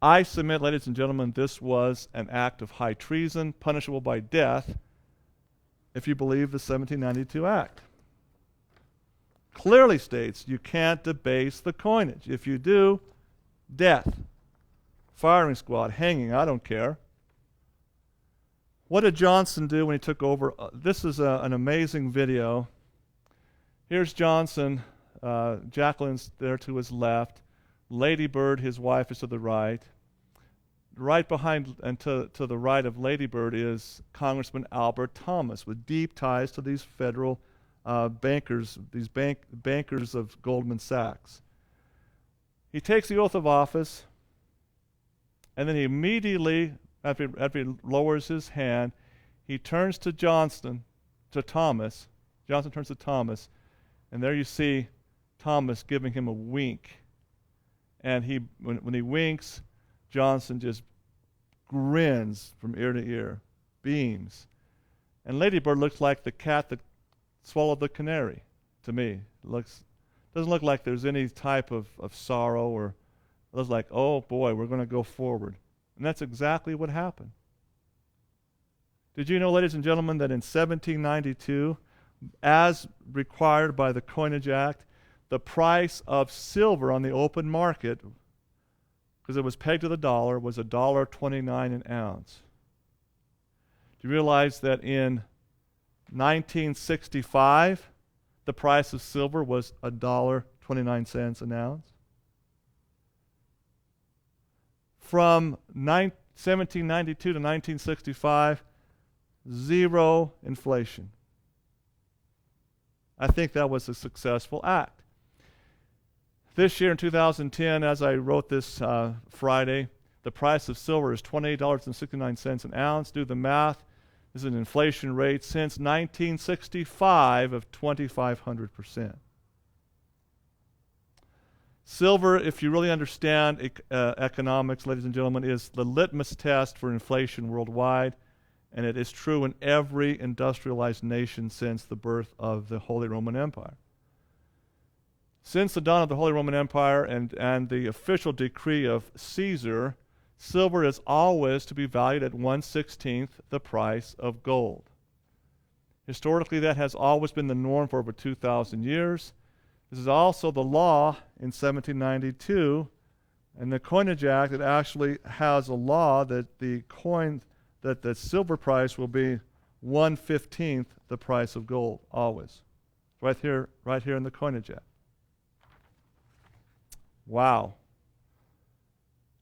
I submit, ladies and gentlemen, this was an act of high treason, punishable by death, if you believe the 1792 Act. Clearly states you can't debase the coinage. If you do, death, firing squad, hanging, I don't care. What did Johnson do when he took over? This is an amazing video. Here's Johnson. Jacqueline's there to his left. Lady Bird, his wife, is to the right. Right behind and to the right of Lady Bird is Congressman Albert Thomas, with deep ties to these federal bankers, these bankers of Goldman Sachs. He takes the oath of office, and then he immediately, after he lowers his hand, he turns to Thomas. Johnson turns to Thomas, and there you see Thomas giving him a wink. And when he winks, Johnson just grins from ear to ear, beams. And Lady Bird looks like the cat that swallowed the canary to me. Doesn't look like there's any type of sorrow, or it looks like, oh boy, we're going to go forward. And that's exactly what happened. Did you know, ladies and gentlemen, that in 1792, as required by the Coinage Act, the price of silver on the open market, because it was pegged to the dollar, was $1.29 an ounce. Do you realize that in 1965, the price of silver was $1.29 an ounce? From 1792 to 1965, zero inflation. I think that was a successful act. This year in 2010, as I wrote this Friday, the price of silver is $28.69 an ounce. Do the math. This is an inflation rate since 1965 of 2,500%. Silver, if you really understand economics, ladies and gentlemen, is the litmus test for inflation worldwide, and it is true in every industrialized nation since the birth of the Holy Roman Empire. Since the dawn of the Holy Roman Empire and the official decree of Caesar, silver is always to be valued at 1/16 the price of gold. Historically, that has always been the norm for over 2,000 years. This is also the law in 1792, and the Coinage Act, it actually has a law that the silver price will be 1/15 the price of gold, always. Right here in the Coinage Act. Wow.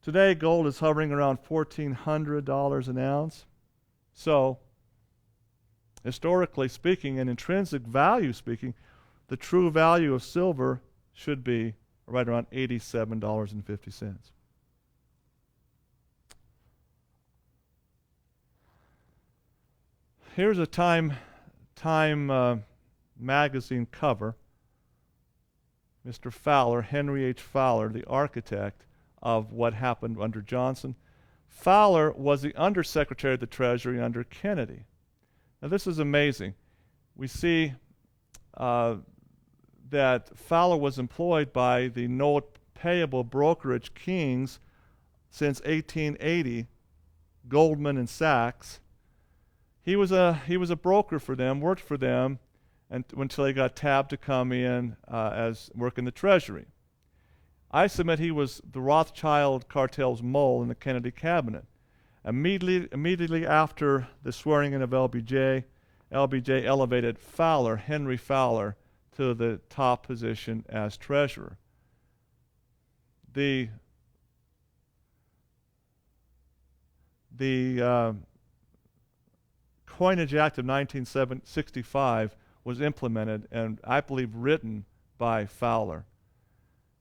Today, gold is hovering around $1,400 an ounce. So, historically speaking and intrinsic value speaking, the true value of silver should be right around $87.50. Here's a Time magazine cover. Mr. Fowler, Henry H. Fowler, the architect of what happened under Johnson. Fowler was the Undersecretary of the Treasury under Kennedy. Now this is amazing. We see that Fowler was employed by the note payable brokerage kings since 1880, Goldman and Sachs. He was a broker for them, worked for them, until he got tabbed to come in as work in the Treasury. I submit he was the Rothschild cartel's mole in the Kennedy cabinet. Immediately after the swearing in of LBJ elevated Fowler, Henry Fowler, to the top position as treasurer. The Coinage Act of 1965 was implemented and I believe written by Fowler.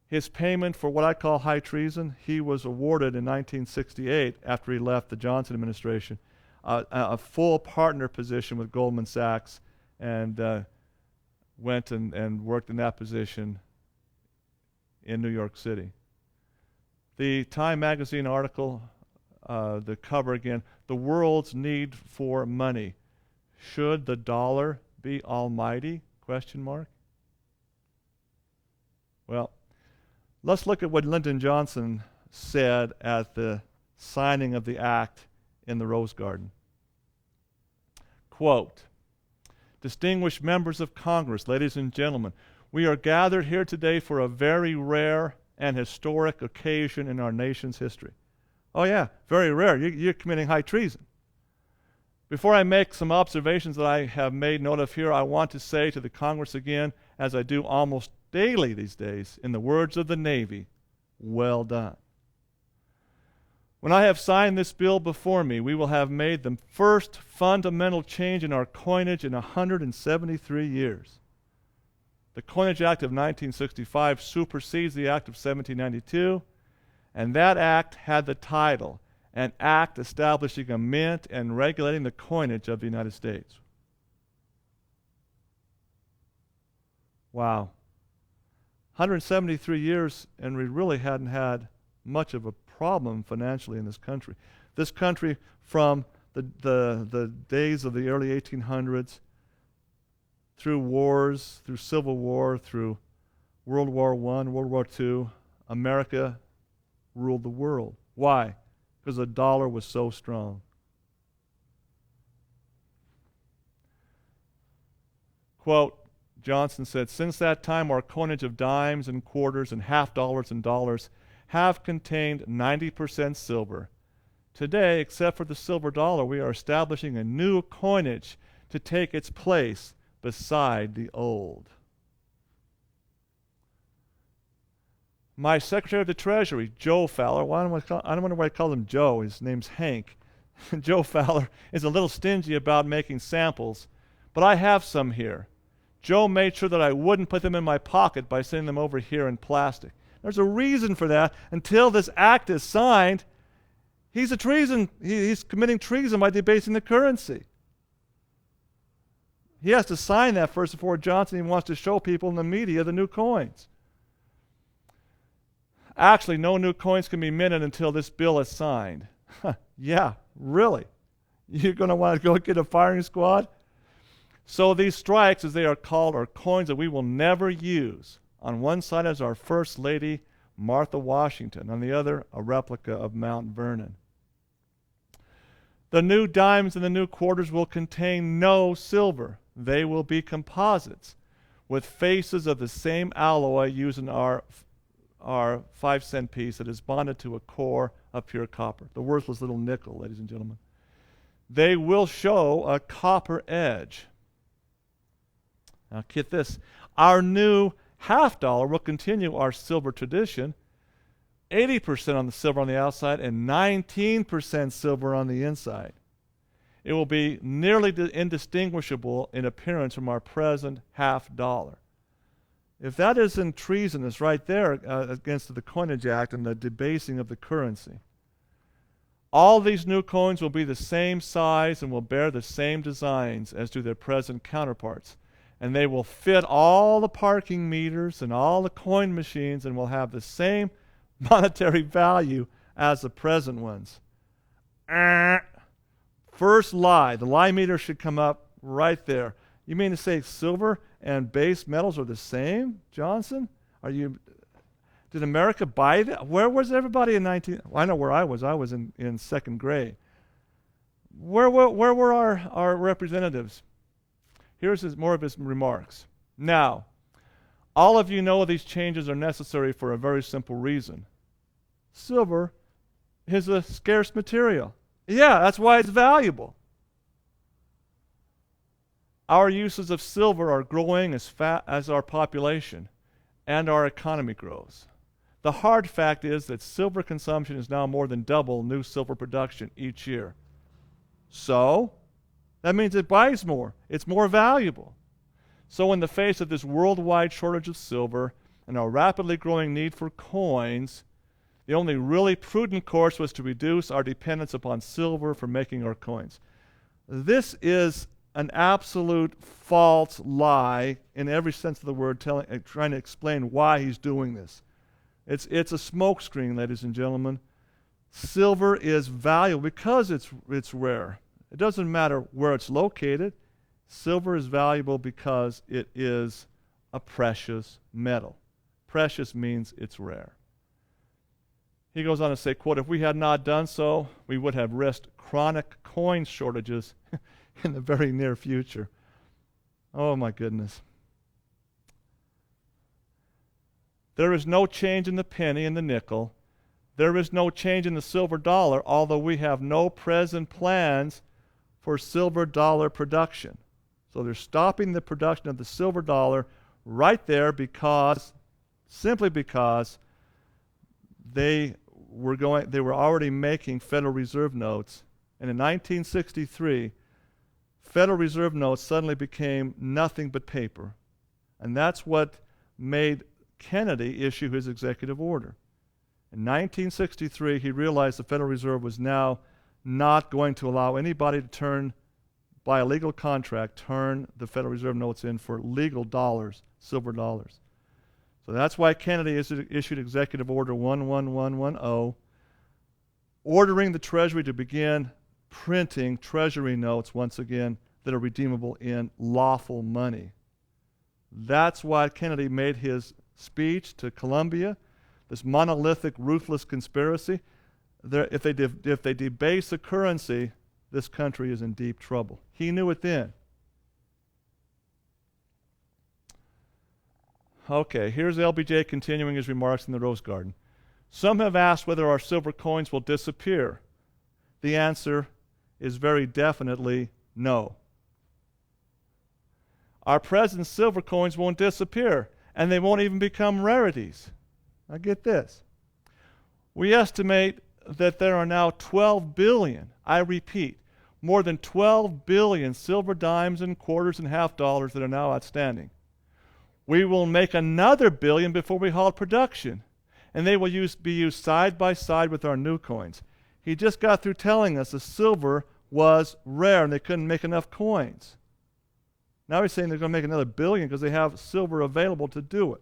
His payment for what I call high treason, he was awarded in 1968 after he left the Johnson administration, a full partner position with Goldman Sachs, and went and worked in that position in New York City. The Time magazine article, the cover again, the world's need for money. Should the dollar be almighty? Question mark. Well, let's look at what Lyndon Johnson said at the signing of the act in the Rose Garden. Quote, "Distinguished members of Congress, ladies and gentlemen, we are gathered here today for a very rare and historic occasion in our nation's history." Oh yeah, very rare. You're committing high treason. Before I make some observations that I have made note of here, I want to say to the Congress again, as I do almost daily these days, in the words of the Navy, well done. When I have signed this bill before me, we will have made the first fundamental change in our coinage in 173 years. The Coinage Act of 1965 supersedes the Act of 1792, and that act had the title, "An Act Establishing a Mint and Regulating the Coinage of the United States." Wow. 173 years, and we really hadn't had much of a problem financially in this country. This country, from the days of the early 1800s, through wars, through Civil War, through World War I, World War II, America ruled the world. Why? Because the dollar was so strong. Quote, Johnson said, "Since that time our coinage of dimes and quarters and half dollars and dollars have contained 90% silver. Today, except for the silver dollar, we are establishing a new coinage to take its place beside the old." My Secretary of the Treasury, Joe Fowler, I don't wonder why I call him Joe, his name's Hank. Joe Fowler is a little stingy about making samples, but I have some here. Joe made sure that I wouldn't put them in my pocket by sending them over here in plastic. There's a reason for that. Until this act is signed, he's committing treason by debasing the currency. He has to sign that first before Johnson even wants to show people in the media the new coins. Actually, no new coins can be minted until this bill is signed. Yeah, really? You're going to want to go get a firing squad? So these strikes, as they are called, are coins that we will never use. On one side is our First Lady, Martha Washington. On the other, a replica of Mount Vernon. The new dimes and the new quarters will contain no silver. They will be composites with faces of the same alloy used in our 5-cent piece that is bonded to a core of pure copper. The worthless little nickel, ladies and gentlemen. They will show a copper edge. Now get this. Our new half dollar will continue our silver tradition. 80% on the silver on the outside and 19% silver on the inside. It will be nearly indistinguishable in appearance from our present half dollar. If that isn't treasonous right there against the Coinage Act and the debasing of the currency. All these new coins will be the same size and will bear the same designs as do their present counterparts. And they will fit all the parking meters and all the coin machines and will have the same monetary value as the present ones. First lie. The lie meter should come up right there. You mean to say silver and base metals are the same, Johnson? Did America buy that? Where was everybody in I know where I was. I was in second grade. Where were our representatives? Here's more of his remarks. Now, all of you know these changes are necessary for a very simple reason. Silver is a scarce material. Yeah, that's why it's valuable. Our uses of silver are growing as fast as our population and our economy grows. The hard fact is that silver consumption is now more than double new silver production each year. So, that means it buys more. It's more valuable. So in the face of this worldwide shortage of silver and our rapidly growing need for coins, the only really prudent course was to reduce our dependence upon silver for making our coins. This is an absolute false lie in every sense of the word, trying to explain why he's doing this. It's a smokescreen, ladies and gentlemen. Silver is valuable because it's rare. It doesn't matter where it's located. Silver is valuable because it is a precious metal. Precious means it's rare. He goes on to say, quote, "If we had not done so, we would have risked chronic coin shortages in the very near future." Oh my goodness. There is no change in the penny and the nickel. There is no change in the silver dollar, although we have no present plans for silver dollar production. So they're stopping the production of the silver dollar right there simply because they were already making Federal Reserve notes. And in 1963, Federal Reserve notes suddenly became nothing but paper. And that's what made Kennedy issue his executive order. In 1963, he realized the Federal Reserve was now not going to allow anybody to by a legal contract, turn the Federal Reserve notes in for legal dollars, silver dollars. So that's why Kennedy issued Executive Order 11110, ordering the Treasury to begin printing Treasury notes once again that are redeemable in lawful money. That's why Kennedy made his speech to Columbia, this monolithic, ruthless conspiracy. If they debase the currency, this country is in deep trouble. He knew it then. Okay, here's LBJ continuing his remarks in the Rose Garden. "Some have asked whether our silver coins will disappear. The answer is very definitely no. Our present silver coins won't disappear, and they won't even become rarities." Now get this. We estimate that there are now 12 billion, I repeat, more than 12 billion silver dimes and quarters and half dollars that are now outstanding. We will make another billion before we halt production, and they will be used side by side with our new coins. He just got through telling us the silver was rare and they couldn't make enough coins. Now he's saying they're going to make another billion because they have silver available to do it.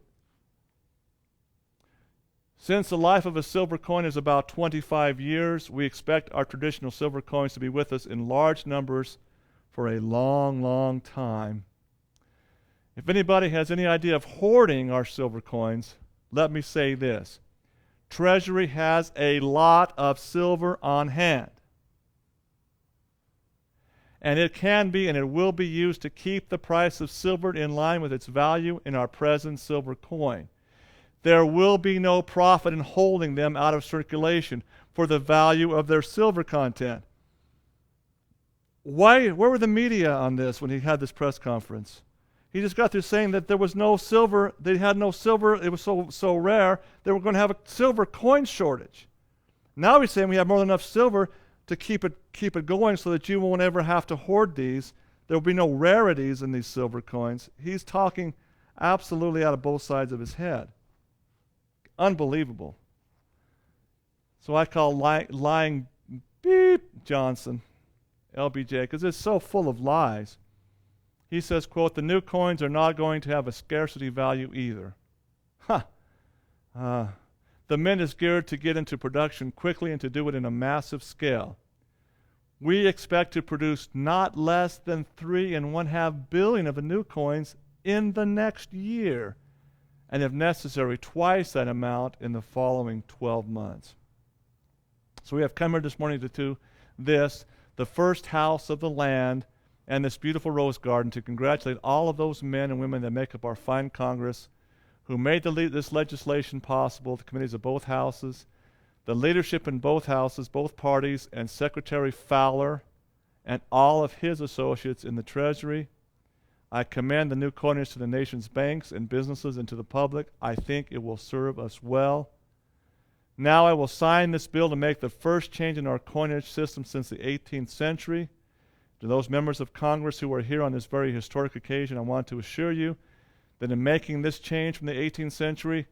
Since the life of a silver coin is about 25 years, we expect our traditional silver coins to be with us in large numbers for a long, long time. If anybody has any idea of hoarding our silver coins, let me say this. Treasury has a lot of silver on hand. And it can be and it will be used to keep the price of silver in line with its value in our present silver coin. There will be no profit in holding them out of circulation for the value of their silver content. Where were the media on this when he had this press conference? He just got through saying that there was no silver, they had no silver, it was so rare, they were going to have a silver coin shortage. Now he's saying we have more than enough silver to keep it going so that you won't ever have to hoard these. There will be no rarities in these silver coins. He's talking absolutely out of both sides of his head. Unbelievable. So I call lying beep Johnson, LBJ, because it's so full of lies. He says, quote, "The new coins are not going to have a scarcity value either." The mint is geared to get into production quickly and to do it in a massive scale. We expect to produce not less than 3.5 billion of the new coins in the next year, and if necessary, twice that amount in the following 12 months. So we have come here this morning to do this, the first house of the land, and this beautiful rose garden, to congratulate all of those men and women that make up our fine Congress who made this legislation possible, the committees of both houses, the leadership in both houses, both parties, and Secretary Fowler and all of his associates in the Treasury. I commend the new coinage to the nation's banks and businesses and to the public. I think it will serve us well. Now I will sign this bill to make the first change in our coinage system since the 18th century. To those members of Congress who are here on this very historic occasion, I want to assure you that in making this change from the 18th century,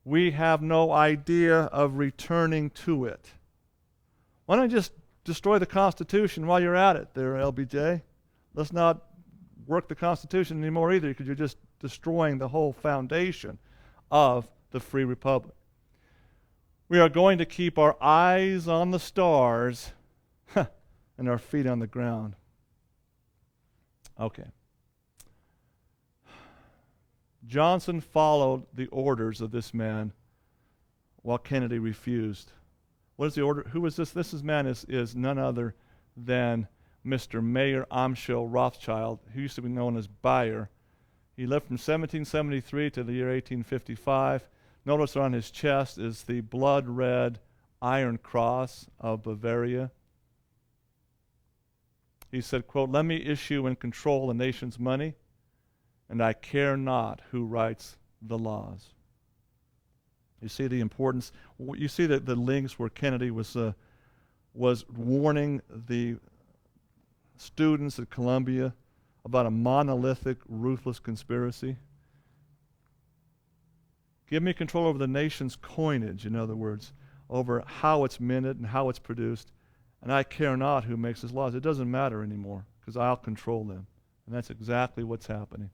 we have no idea of returning to it. Why don't you just destroy the Constitution while you're at it there, LBJ? Let's not work the Constitution anymore either, because you're just destroying the whole foundation of the free republic. We are going to keep our eyes on the stars and our feet on the ground. Okay. Johnson followed the orders of this man while Kennedy refused. What is the order? Who is this? Man is none other than Mr. Mayer Amschel Rothschild, who used to be known as Bayer. He lived from 1773 to the year 1855. Notice on his chest is the blood-red Iron Cross of Bavaria. He said, quote, "Let me issue and control the nation's money, and I care not who writes the laws." You see the importance. You see the links where Kennedy was warning the students at Columbia about a monolithic, ruthless conspiracy. Give me control over the nation's coinage, in other words, over how it's minted and how it's produced, and I care not who makes these laws. It doesn't matter anymore, because I'll control them. And that's exactly what's happening.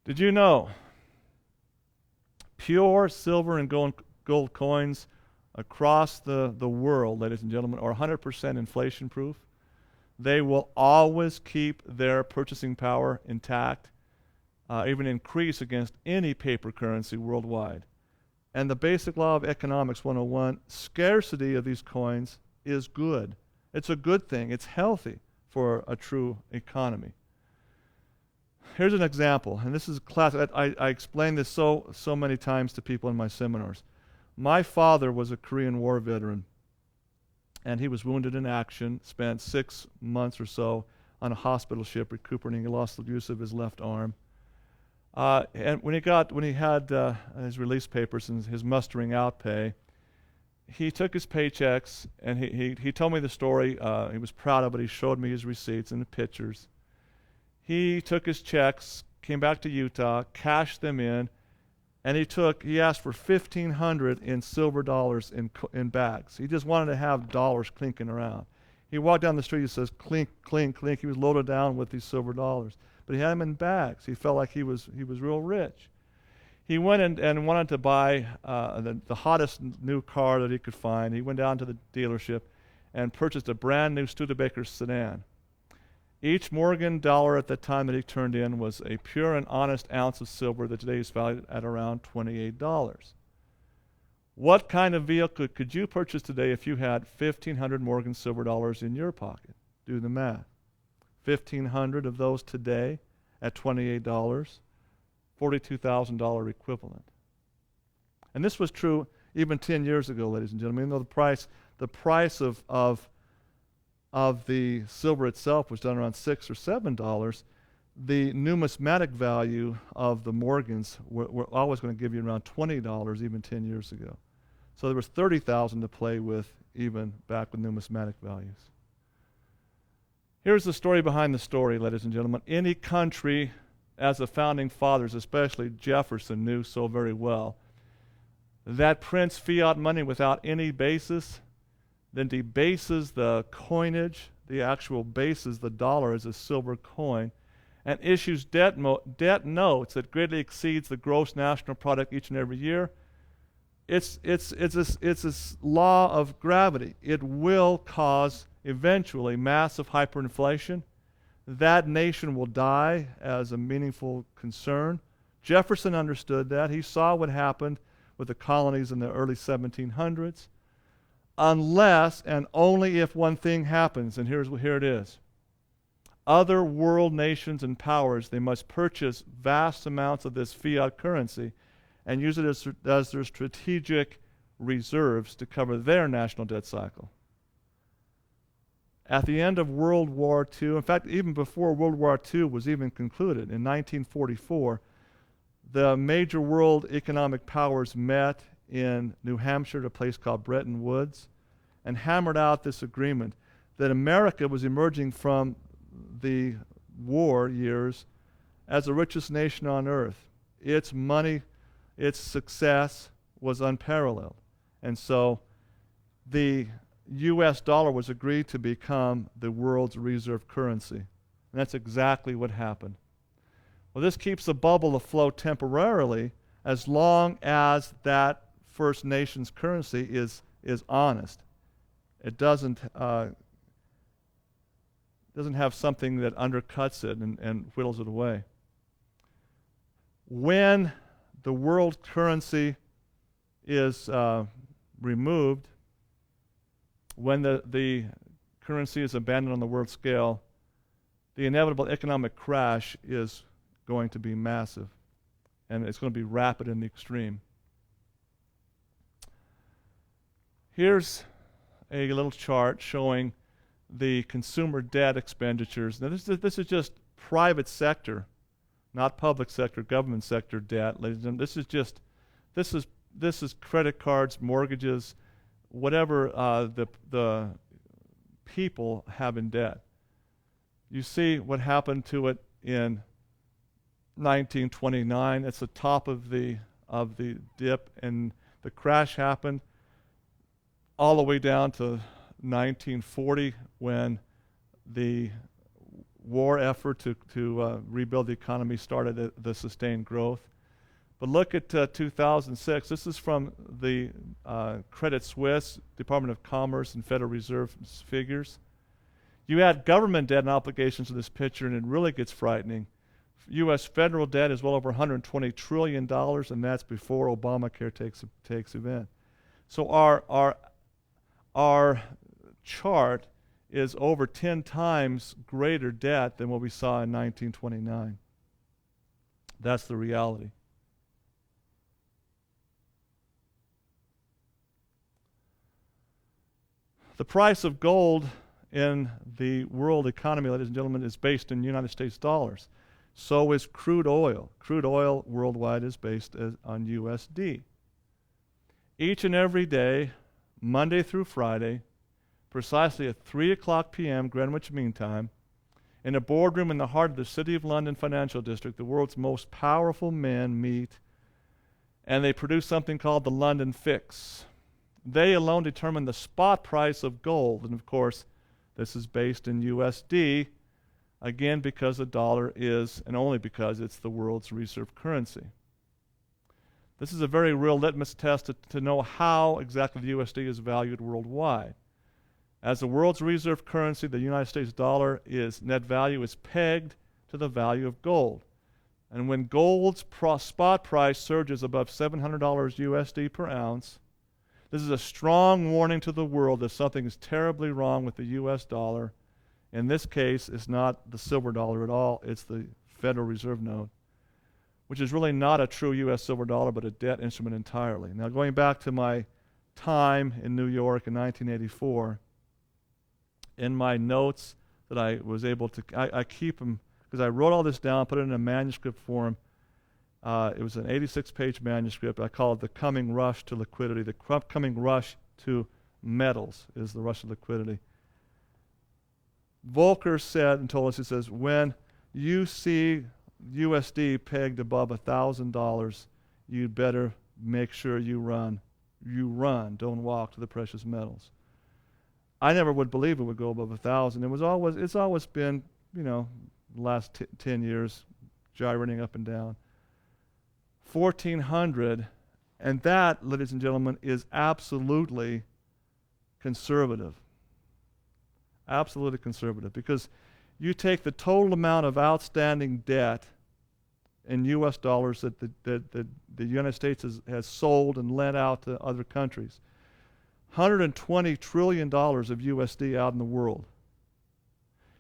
Did you know pure silver and gold coins across the world, ladies and gentlemen, are 100% inflation proof? They will always keep their purchasing power intact, even increase against any paper currency worldwide. And the basic law of economics 101, scarcity of these coins is good. It's a good thing. It's healthy for a true economy. Here's an example, and this is classic. I explain this so many times to people in my seminars. My father was a Korean War veteran, and he was wounded in action, spent 6 months or so on a hospital ship recuperating. He lost the use of his left arm. And when he had his release papers and his mustering out pay, he took his paychecks, and he told me the story. He was proud of it. He showed me his receipts and the pictures. He took his checks, came back to Utah, cashed them in, and he asked for $1,500 in silver dollars in bags. He just wanted to have dollars clinking around. He walked down the street, he says, clink, clink, clink. He was loaded down with these silver dollars. But he had them in bags. He felt like he was real rich. He went and wanted to buy the hottest new car that he could find. He went down to the dealership and purchased a brand new Studebaker sedan. Each Morgan dollar at the time that he turned in was a pure and honest ounce of silver that today is valued at around $28. What kind of vehicle could you purchase today if you had 1,500 Morgan silver dollars in your pocket? Do the math. 1,500 of those today at $28, $42,000 equivalent. And this was true even 10 years ago, ladies and gentlemen. Even though the price of the silver itself was done around $6 or $7, the numismatic value of the Morgans were always going to give you around $20 even 10 years ago. So there was $30,000 to play with even back with numismatic values. Here's the story behind the story, ladies and gentlemen. Any country, as the founding fathers, especially Jefferson, knew so very well, that prints fiat money without any basis, then debases the coinage, the actual bases the dollar as a silver coin, and issues debt notes that greatly exceeds the gross national product each and every year. It's this law of gravity. It will cause eventually massive hyperinflation. That nation will die as a meaningful concern. Jefferson understood that. He saw what happened with the colonies in the early 1700s. Unless and only if one thing happens, and here it is. Other world nations and powers, they must purchase vast amounts of this fiat currency and use it as their strategic reserves to cover their national debt cycle. At the end of World War II, in fact, even before World War II was even concluded, in 1944, the major world economic powers met in New Hampshire at a place called Bretton Woods and hammered out this agreement that America was emerging from the war years as the richest nation on earth. Its money, its success was unparalleled. And so the U.S. dollar was agreed to become the world's reserve currency. And that's exactly what happened. Well, this keeps the bubble afloat temporarily as long as that First Nations currency is honest. It doesn't have something that undercuts it and whittles it away. When the world currency is removed, when the currency is abandoned on the world scale, the inevitable economic crash is going to be massive, and it's going to be rapid in the extreme. Here's a little chart showing the consumer debt expenditures. Now this is just private sector, not public sector, government sector debt, ladies and gentlemen. This is credit cards, mortgages, whatever the people have in debt. You see what happened to it in 1929. It's the top of the dip, and the crash happened all the way down to 1940, when the war effort to rebuild the economy started the sustained growth. But look at 2006. This is from the Credit Suisse, Department of Commerce, and Federal Reserve figures. You add government debt and obligations to this picture, and it really gets frightening. U.S. federal debt is well over $120 trillion, and that's before Obamacare takes event. So our chart is over 10 times greater debt than what we saw in 1929. That's the reality. The price of gold in the world economy, ladies and gentlemen, is based in United States dollars. So is crude oil. Crude oil worldwide is based on USD. Each and every day, Monday through Friday, precisely at 3 o'clock p.m. Greenwich Mean Time, in a boardroom in the heart of the City of London financial district, the world's most powerful men meet, and they produce something called the London Fix. They alone determine the spot price of gold, and of course, this is based in USD, again because the dollar is, and only because it's the world's reserve currency. This is a very real litmus test to know how exactly the USD is valued worldwide. As the world's reserve currency, the United States dollar net value is pegged to the value of gold. And when gold's spot price surges above $700 USD per ounce, this is a strong warning to the world that something is terribly wrong with the US dollar. In this case, it's not the silver dollar at all, it's the Federal Reserve note, which is really not a true US silver dollar, but a debt instrument entirely. Now, going back to my time in New York in 1984, in my notes that I was able to, I keep them, because I wrote all this down, put it in a manuscript form. It was an 86-page manuscript. I call it the coming rush to liquidity. The coming rush to metals is the rush to liquidity. Volcker said and told us, he says, when you see USD pegged above $1,000, you'd better make sure you run. You run, don't walk to the precious metals. I never would believe it would go above 1,000. It's always been, the last 10 years, gyrating up and down. 1,400, and that, ladies and gentlemen, is absolutely conservative. Absolutely conservative, because you take the total amount of outstanding debt in U.S. dollars that the United States has sold and lent out to other countries. $120 trillion of USD out in the world.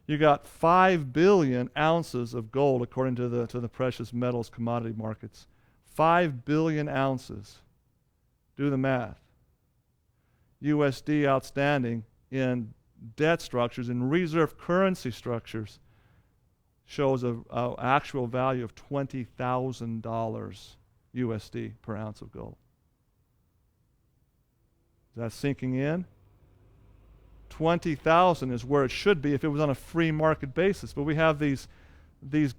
You got 5 billion ounces of gold, according to the precious metals commodity markets. 5 billion ounces. Do the math. USD outstanding in debt structures, in reserve currency shows an actual value of $20,000 USD per ounce of gold. Is that sinking in? 20,000 is where it should be if it was on a free market basis. But we have these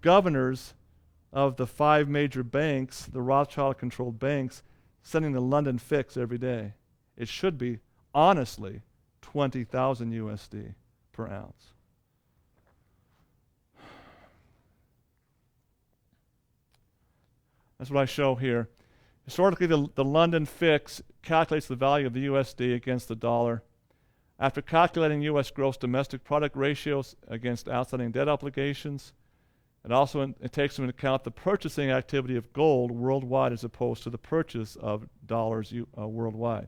governors of the 5 major banks, the Rothschild-controlled banks, sending the London Fix every day. It should be, honestly, 20,000 USD per ounce. That's what I show here. Historically, the London Fix calculates the value of the USD against the dollar. After calculating U.S. gross domestic product ratios against outstanding debt obligations, It takes into account the purchasing activity of gold worldwide as opposed to the purchase of dollars worldwide.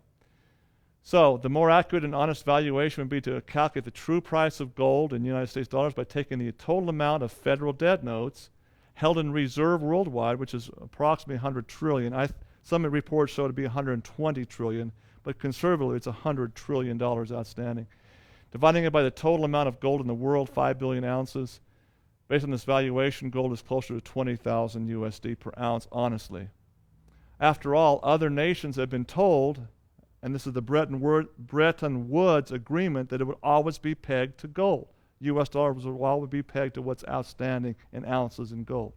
So the more accurate and honest valuation would be to calculate the true price of gold in United States dollars by taking the total amount of federal debt notes held in reserve worldwide, which is approximately 100 trillion. Some reports show it to be 120 trillion, but conservatively it's $100 trillion outstanding. Dividing it by the total amount of gold in the world, 5 billion ounces. Based on this valuation, gold is closer to 20,000 USD per ounce, honestly. After all, other nations have been told, and this is the Bretton Woods agreement, that it would always be pegged to gold. U.S. dollars will always be pegged to what's outstanding in ounces in gold.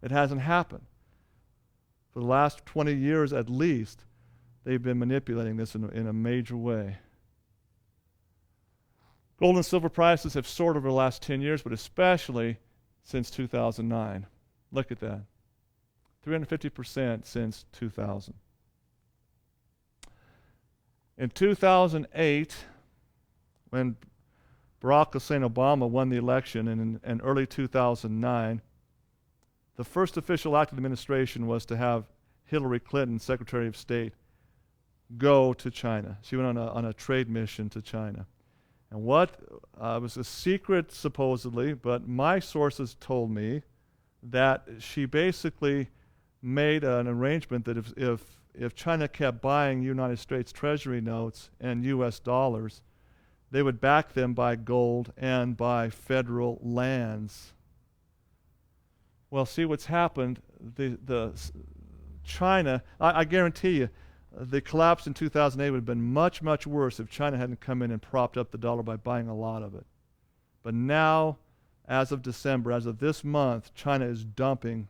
It hasn't happened. For the last 20 years at least, they've been manipulating this in a major way. Gold and silver prices have soared over the last 10 years, but especially since 2009. Look at that. 350% since 2000. In 2008, when Barack Hussein Obama won the election, and in early 2009, the first official act of the administration was to have Hillary Clinton, Secretary of State, go to China. She went on a trade mission to China. And what was a secret, supposedly, but my sources told me that she basically made an arrangement that if China kept buying United States Treasury notes and U.S. dollars, they would back them by gold and by federal lands. Well, see what's happened. China, I guarantee you, the collapse in 2008 would have been much, much worse if China hadn't come in and propped up the dollar by buying a lot of it. But now, as of December, as of this month, China is dumping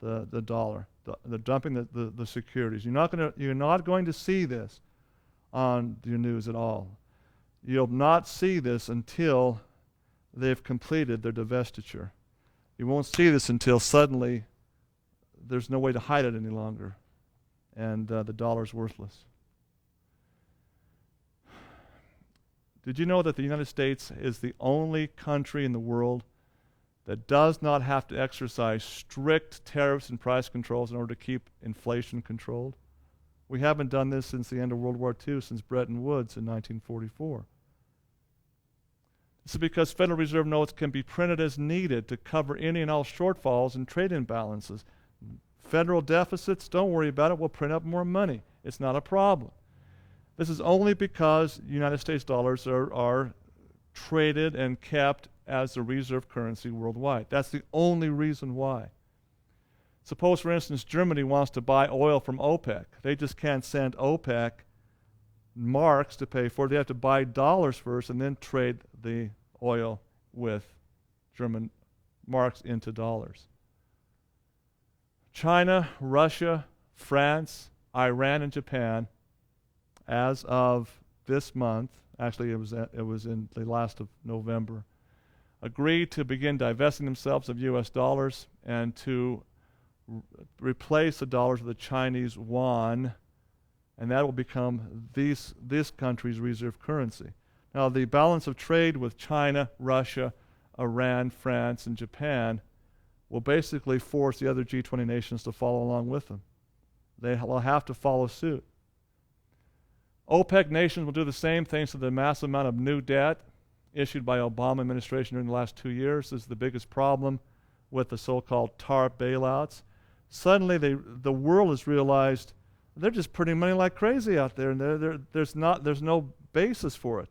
the dollar. They're dumping the securities. You're not going to see this on your news at all. You'll not see this until they've completed their divestiture. You won't see this until suddenly there's no way to hide it any longer, and the dollar's worthless. Did you know that the United States is the only country in the world that does not have to exercise strict tariffs and price controls in order to keep inflation controlled? We haven't done this since the end of World War II, since Bretton Woods in 1944. This is because Federal Reserve notes can be printed as needed to cover any and all shortfalls and trade imbalances. Federal deficits, don't worry about it, we'll print up more money. It's not a problem. This is only because United States dollars are traded and kept as the reserve currency worldwide. That's the only reason why. Suppose, for instance, Germany wants to buy oil from OPEC. They just can't send OPEC marks to pay for it. They have to buy dollars first and then trade the oil with German marks into dollars. China, Russia, France, Iran, and Japan, as of this month, actually it was in the last of November, agreed to begin divesting themselves of U.S. dollars and to replace the dollars with the Chinese yuan, and that will become this country's reserve currency. Now, the balance of trade with China, Russia, Iran, France, and Japan will basically force the other G20 nations to follow along with them. They will have to follow suit. OPEC nations will do the same thanks to the massive amount of new debt issued by Obama administration during the last 2 years. This is the biggest problem with the so-called TARP bailouts. Suddenly, the world has realized they're just printing money like crazy out there, and there's no basis for it.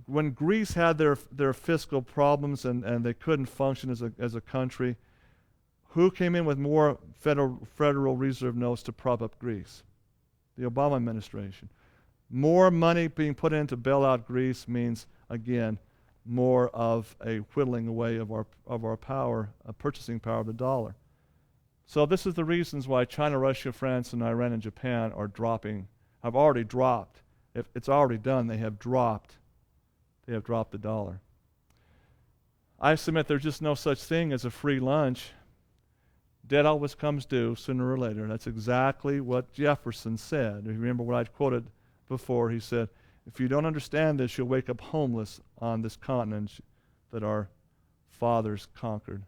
When Greece had their fiscal problems and they couldn't function as a country, who came in with more Federal Reserve notes to prop up Greece? The Obama administration. More money being put in to bail out Greece means, again, more of a whittling away of our power, purchasing power of the dollar. So this is the reasons why China, Russia, France, and Iran and Japan are have already dropped. If it's already done, they have dropped the dollar. I submit there's just no such thing as a free lunch. Debt always comes due sooner or later. That's exactly what Jefferson said. If you remember what I'd quoted before, he said, if you don't understand this, you'll wake up homeless on this continent that our fathers conquered.